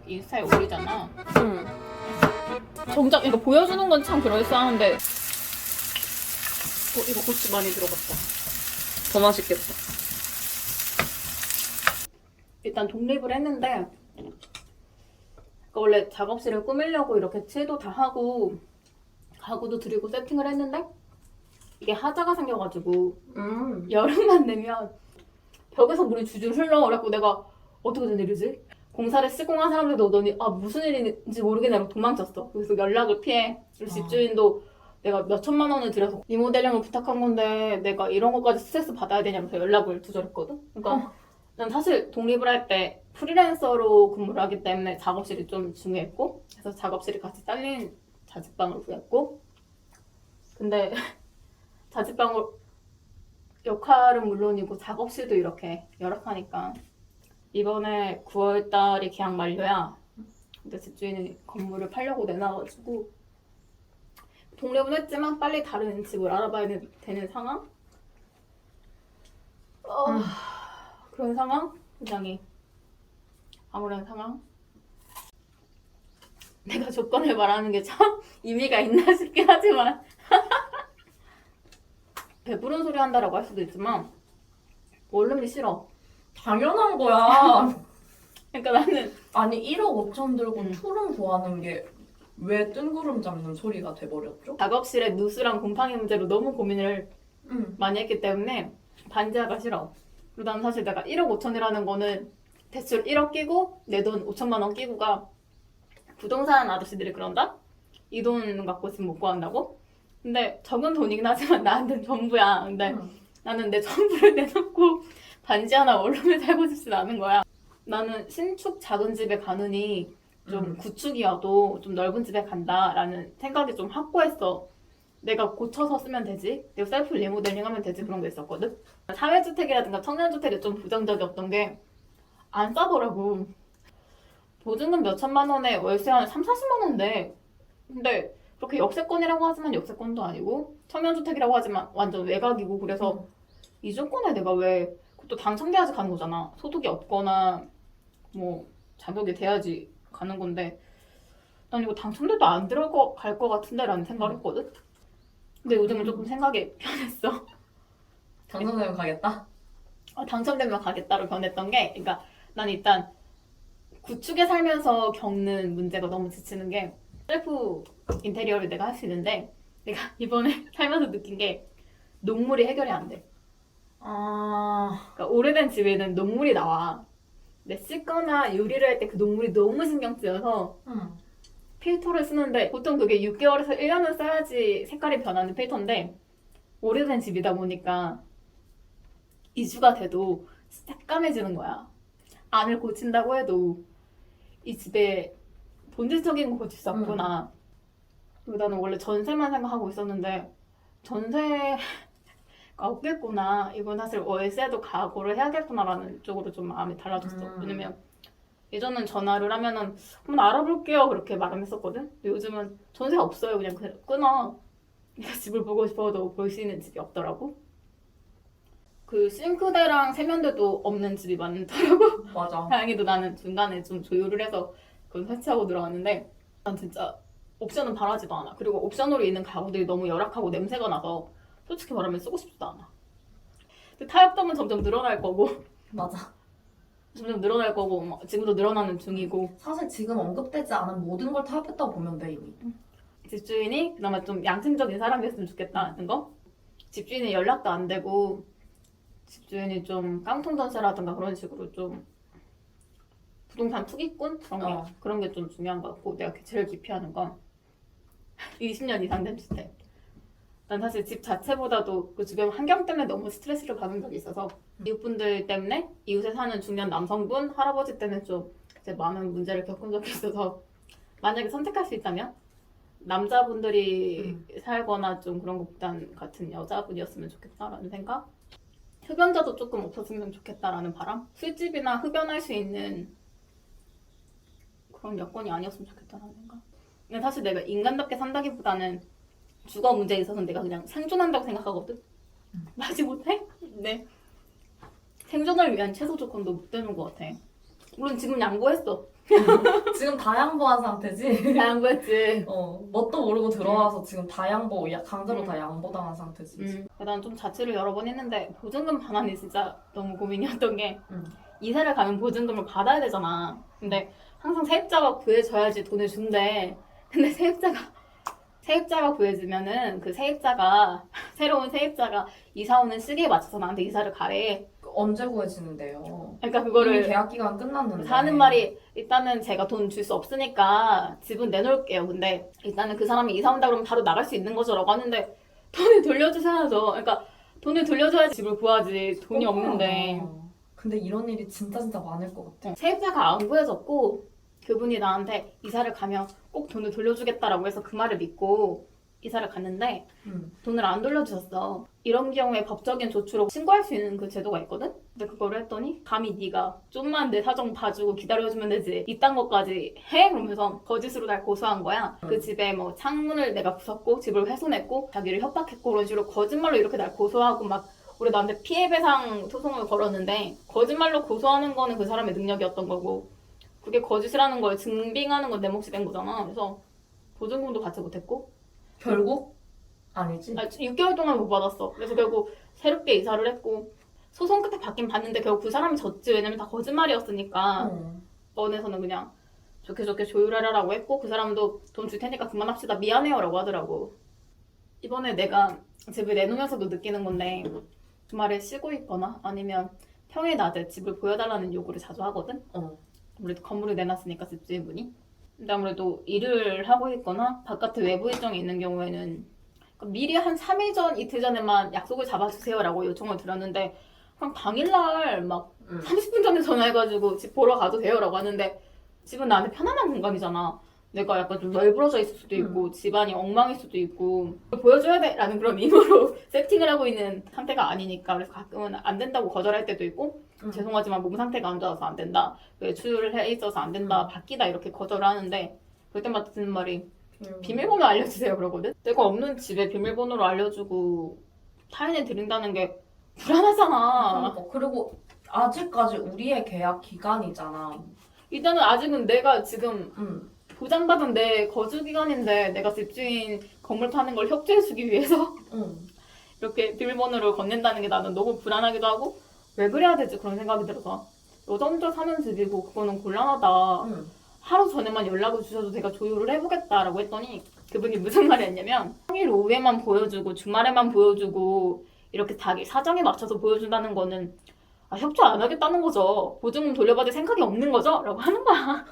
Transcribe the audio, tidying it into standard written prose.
인스타에 올리잖아. 응. 정작 이거 보여주는 건 참 그럴싸한데 이거 고추 많이 들어갔다. 더 맛있겠다. 일단 독립을 했는데 원래 작업실을 꾸미려고 이렇게 칠도 다 하고 가구도 드리고 세팅을 했는데 이게 하자가 생겨가지고 여름만 되면 벽에서 물이 줄줄 흘러. 그래갖고 내가 어떻게 된 일이지? 공사를 시공한 사람들도 오더니 무슨 일인지 모르겠냐고 도망쳤어. 그래서 연락을 피해. 그리고 집주인도 내가 몇 천만 원을 들여서 리모델링을 부탁한 건데 내가 이런 것까지 스트레스 받아야 되냐면서 연락을 두절했거든. 그러니까 난 사실 독립을 할 때 프리랜서로 근무를 하기 때문에 작업실이 좀 중요했고, 그래서 작업실이 같이 잘린 자취방을 구했고, 근데 자취방을 역할은 물론이고 작업실도 이렇게 열악하니까 이번에 9월달이 계약 만료야. 근데 집주인이 건물을 팔려고 내놔가지고 독립은 했지만 빨리 다른 집을 알아봐야 되는 상황? 그런 상황? 굉장히 암울한 상황? 내가 조건을 말하는 게 참 의미가 있나 싶긴 하지만 배부른 소리 한다라고 할 수도 있지만 원룸이 싫어. 당연한 거야. 그러니까 나는 아니 1억 5천 들고 응. 투룸 구하는 게 왜 뜬구름 잡는 소리가 돼버렸죠? 작업실에 누수랑 곰팡이 문제로 너무 고민을 응. 많이 했기 때문에 반지하가 싫어. 그리고 난 사실 내가 1억 5천이라는 거는 대출 1억 끼고 내 돈 5천만 원 끼고가 부동산 아저씨들이 그런다? 이 돈 갖고 있으면 못 구한다고? 근데 적은 돈이긴 하지만 나한테는 전부야. 근데 나는 내 전부를 내놓고 반지 하나 원룸에 살고 싶진 않은 거야. 나는 신축 작은 집에 가느니 좀 구축이어도 좀 넓은 집에 간다라는 생각이 좀 확고했어. 내가 고쳐서 쓰면 되지, 내가 셀프 리모델링 하면 되지, 그런 게 있었거든. 사회주택이라든가 청년주택이 좀 부정적이었던 게 안 싸더라고. 보증금 몇 천만 원에 월세 한 3, 40만 원인데, 근데 그렇게 역세권이라고 하지만 역세권도 아니고 청년주택이라고 하지만 완전 외곽이고. 그래서 이 조건에 내가 왜, 그것도 당첨돼야지 가는 거잖아. 소득이 없거나 뭐 자격이 돼야지 가는 건데, 난 이거 당첨돼도 안 들어갈 것 같은데 라는 생각을 했거든. 근데 요즘은 조금 생각이 변했어. 당선되면 가겠다? 당첨되면 가겠다로 변했던 게, 그러니까 난 일단 구축에 살면서 겪는 문제가 너무 지치는 게, 셀프 인테리어를 내가 할 수 있는데 내가 이번에 살면서 느낀 게 녹물이 해결이 안 돼. 그러니까 오래된 집에는 녹물이 나와. 근데 씻거나 요리를 할 때 그 녹물이 너무 신경 쓰여서 필터를 쓰는데 보통 그게 6개월에서 1년은 써야지 색깔이 변하는 필터인데, 오래된 집이다 보니까 2주가 돼도 새까매지는 거야. 안을 고친다고 해도 이 집에 본질적인 거 고칠 수 없구나. 그리고 나는 원래 전세만 생각하고 있었는데 전세가 없겠구나. 이건 사실 월세도 각오를 해야겠구나라는 쪽으로 좀 마음이 달라졌어. 왜냐면 예전엔 전화를 하면은 한번 알아볼게요 그렇게 말을 했었거든. 근데 요즘은 전세가 없어요. 그냥 끊어. 내가 집을 보고 싶어도 볼 수 있는 집이 없더라고. 그 싱크대랑 세면대도 없는 집이 많더라고. 맞아. 다행히도 나는 중간에 좀 조율을 해서 그건 설치하고 들어갔는데, 난 진짜 옵션은 바라지도 않아. 그리고 옵션으로 있는 가구들이 너무 열악하고 냄새가 나서 솔직히 말하면 쓰고 싶지도 않아. 근데 타협점은 점점 늘어날 거고 맞아. 점점 늘어날 거고 지금도 늘어나는 중이고. 사실 지금 언급되지 않은 모든 걸 타협했다고 보면 돼 이미. 집주인이 그나마 좀 양심적인 사람이었으면 좋겠다는 거. 집주인이 연락도 안 되고 집주인이 좀 깡통 전세라든가 그런 식으로 좀 부동산 투기꾼? 그런 게 좀 중요한 것 같고, 내가 제일 기피하는 건 20년 이상 된 주택. 난 사실 집 자체보다도 그 주변 환경 때문에 너무 스트레스를 받은 적이 있어서, 이웃분들 때문에, 이웃에 사는 중년 남성분, 할아버지 때문에 좀 이제 많은 문제를 겪은 적이 있어서, 만약에 선택할 수 있다면 남자분들이 살거나 좀 그런 것보단 같은 여자분이었으면 좋겠다라는 생각? 흡연자도 조금 없었으면 좋겠다라는 바람? 술집이나 흡연할 수 있는 그런 여건이 아니었으면 좋겠다라는 생각. 근데 사실 내가 인간답게 산다기보다는 주거 문제에 있어서는 내가 그냥 생존한다고 생각하거든. 마지못해? 네. 생존을 위한 최소 조건도 못 되는 것 같아. 물론 지금 양보했어. 지금 다 양보한 상태지? 양보했지. 뭣도 모르고 들어와서 지금 다 양보, 강제로 음. 다 양보당한 상태지. 난 좀 자취를 여러 번 했는데 보증금 반환이 진짜 너무 고민이었던 게 음. 이사를 가면 보증금을 받아야 되잖아. 근데 항상 세입자가 구해줘야지 돈을 준대. 근데 세입자가 구해주면은 그 세입자가 새로운 세입자가 이사 오는 시기에 맞춰서 나한테 이사를 가래. 언제 구해지는데요? 그러니까 이미 그거를 계약 기간 끝났는데. 하는 말이 일단은 제가 돈 줄 수 없으니까 집은 내놓을게요. 근데 일단은 그 사람이 이사 온다 그러면 바로 나갈 수 있는 거죠라고 하는데 돈을 돌려주셔야죠. 그러니까 돈을 돌려줘야지 집을 구하지. 돈이 없는데. 근데 이런 일이 진짜 많을 것 같아. 세입자가 안 구해졌고 그분이 나한테 이사를 가면 꼭 돈을 돌려주겠다라고 해서 그 말을 믿고 이사를 갔는데 돈을 안 돌려주셨어. 이런 경우에 법적인 조치로 신고할 수 있는 그 제도가 있거든? 근데 그거를 했더니 감히 네가 좀만 내 사정 봐주고 기다려주면 되지 이딴 것까지 해? 그러면서 거짓으로 날 고소한 거야. 그 집에 뭐 창문을 내가 부쉈고 집을 훼손했고 자기를 협박했고 그런 식으로 거짓말로 이렇게 날 고소하고 막 우리 나한테 피해배상 소송을 걸었는데 거짓말로 고소하는 거는 그 사람의 능력이었던 거고 그게 거짓이라는 걸 증빙하는 건 내 몫이 된 거잖아. 그래서 보증금도 받지 못했고 결국? 아니지? 6개월 동안 못 받았어. 그래서 결국 새롭게 이사를 했고 소송 끝에 받긴 받는데 결국 그 사람이 졌지. 왜냐면 다 거짓말이었으니까 법원에서는 그냥 좋게 좋게 조율하라고 했고 그 사람도 돈 줄 테니까 그만합시다. 미안해요 라고 하더라고. 이번에 내가 집을 내놓으면서도 느끼는 건데 주말에 쉬고 있거나 아니면 평일 낮에 집을 보여달라는 요구를 자주 하거든? 아무래도 건물을 내놨으니까 집주인분이. 근데 아무래도 일을 하고 있거나 바깥에 외부 일정이 있는 경우에는 미리 한 3일 전, 이틀 전에만 약속을 잡아주세요라고 요청을 드렸는데 그냥 당일날 막 30분 전에 전화해가지고 집 보러 가도 돼요라고 하는데 집은 나한테 편안한 공간이잖아. 내가 약간 좀 널브러져 있을 수도 있고 집안이 엉망일 수도 있고 보여줘야 돼 라는 그런 의무로 세팅을 하고 있는 상태가 아니니까 그래서 가끔은 안 된다고 거절할 때도 있고 죄송하지만 몸 상태가 안 좋아서 안 된다 외출을 해 있어서 안 된다 바뀌다 이렇게 거절을 하는데 그럴 때마다 듣는 말이 비밀번호 알려주세요 그러거든. 내가 없는 집에 비밀번호를 알려주고 타인에 드린다는 게 불안하잖아. 그러니까. 그리고 아직까지 우리의 계약 기간이잖아. 일단은 아직은 내가 지금 응. 보장받은 내 거주 기간인데 내가 집주인 건물 파는 걸 협조해주기 위해서 이렇게 비밀번호를 건넨다는 게 나는 너무 불안하기도 하고 왜 그래야 되지 그런 생각이 들어서 여자 혼자 사는 집이고 그거는 곤란하다. 하루 전에만 연락을 주셔도 제가 조율을 해보겠다라고 했더니 그분이 무슨 말을 했냐면 평일 오후에만 보여주고 주말에만 보여주고 이렇게 자기 사정에 맞춰서 보여준다는 거는 협조 안 하겠다는 거죠. 보증금 돌려받을 생각이 없는 거죠? 라고 하는 거야.